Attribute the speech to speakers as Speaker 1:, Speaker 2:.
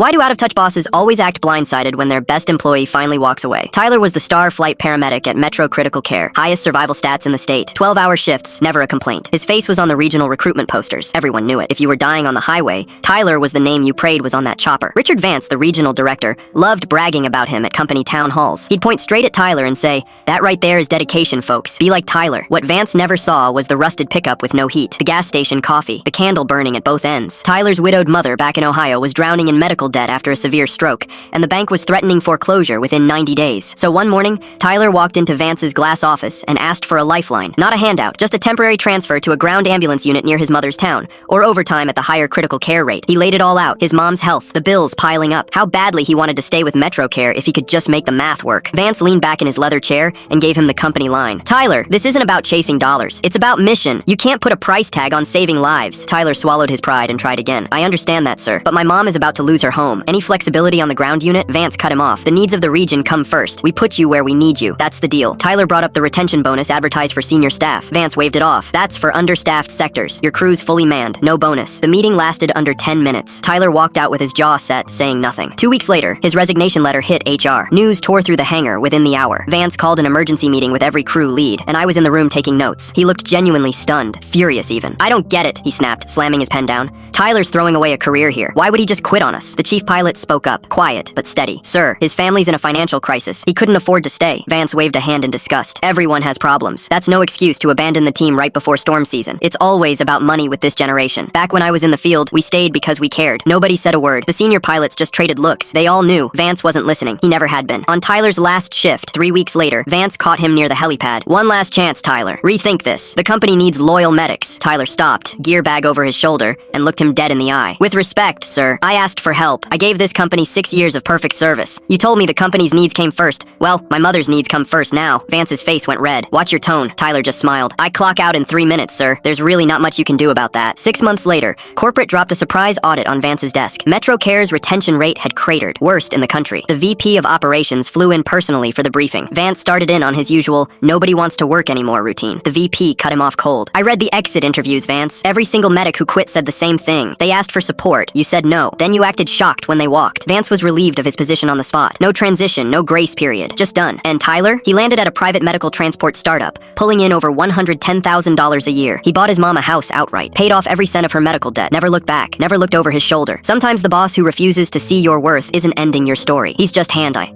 Speaker 1: Why do out-of-touch bosses always act blindsided when their best employee finally walks away? Tyler was the star flight paramedic at Metro Critical Care. Highest survival stats in the state. 12-hour shifts, never a complaint. His face was on the regional recruitment posters. Everyone knew it. If you were dying on the highway, Tyler was the name you prayed was on that chopper. Richard Vance, the regional director, loved bragging about him at company town halls. He'd point straight at Tyler and say, "That right there is dedication, folks. Be like Tyler." What Vance never saw was the rusted pickup with no heat, the gas station coffee, the candle burning at both ends. Tyler's widowed mother back in Ohio was drowning in medical debt after a severe stroke, and the bank was threatening foreclosure within 90 days. So one morning, Tyler walked into Vance's glass office and asked for a lifeline. Not a handout, just a temporary transfer to a ground ambulance unit near his mother's town, or overtime at the higher critical care rate. He laid it all out, his mom's health, the bills piling up, how badly he wanted to stay with MetroCare if he could just make the math work. Vance leaned back in his leather chair and gave him the company line. "Tyler, this isn't about chasing dollars. It's about mission. You can't put a price tag on saving lives." Tyler swallowed his pride and tried again. "I understand that, sir, but my mom is about to lose her home. Any flexibility on the ground unit?" Vance cut him off. "The needs of the region come first. We put you where we need you. That's the deal." Tyler brought up the retention bonus advertised for senior staff. Vance waved it off. "That's for understaffed sectors. Your crew's fully manned. No bonus." The meeting lasted under 10 minutes. Tyler walked out with his jaw set, saying nothing. 2 weeks later, his resignation letter hit HR. News tore through the hangar within the hour. Vance called an emergency meeting with every crew lead, and I was in the room taking notes. He looked genuinely stunned, furious even. "I don't get it," he snapped, slamming his pen down. "Tyler's throwing away a career here. Why would he just quit on us?" The chief pilot spoke up, quiet but steady. "Sir, his family's in a financial crisis. He couldn't afford to stay." Vance waved a hand in disgust. "Everyone has problems. That's no excuse to abandon the team right before storm season. It's always about money with this generation. Back when I was in the field, we stayed because we cared. Nobody said a word. The senior pilots just traded looks. They all knew Vance wasn't listening. He never had been." On Tyler's last shift, 3 weeks later, Vance caught him near the helipad. "One last chance, Tyler. Rethink this. The company needs loyal medics." Tyler stopped, gear bag over his shoulder, and looked him dead in the eye. "With respect, sir, I asked for help. I gave this company 6 years of perfect service. You told me the company's needs came first. Well, my mother's needs come first now." Vance's face went red. "Watch your tone." Tyler just smiled. "I clock out in 3 minutes, sir. There's really not much you can do about that." 6 months later, corporate dropped a surprise audit on Vance's desk. MetroCare's retention rate had cratered, worst in the country. The VP of operations flew in personally for the briefing. Vance started in on his usual "nobody wants to work anymore" routine. The VP cut him off cold. "I read the exit interviews, Vance. Every single medic who quit said the same thing. They asked for support. You said no. Then you acted shocked when they walked." Vance was relieved of his position on the spot. No transition, no grace period. Just done. And Tyler? He landed at a private medical transport startup, pulling in over $110,000 a year. He bought his mom a house outright, paid off every cent of her medical debt, never looked back, never looked over his shoulder. Sometimes the boss who refuses to see your worth isn't ending your story. He's just hand-eye.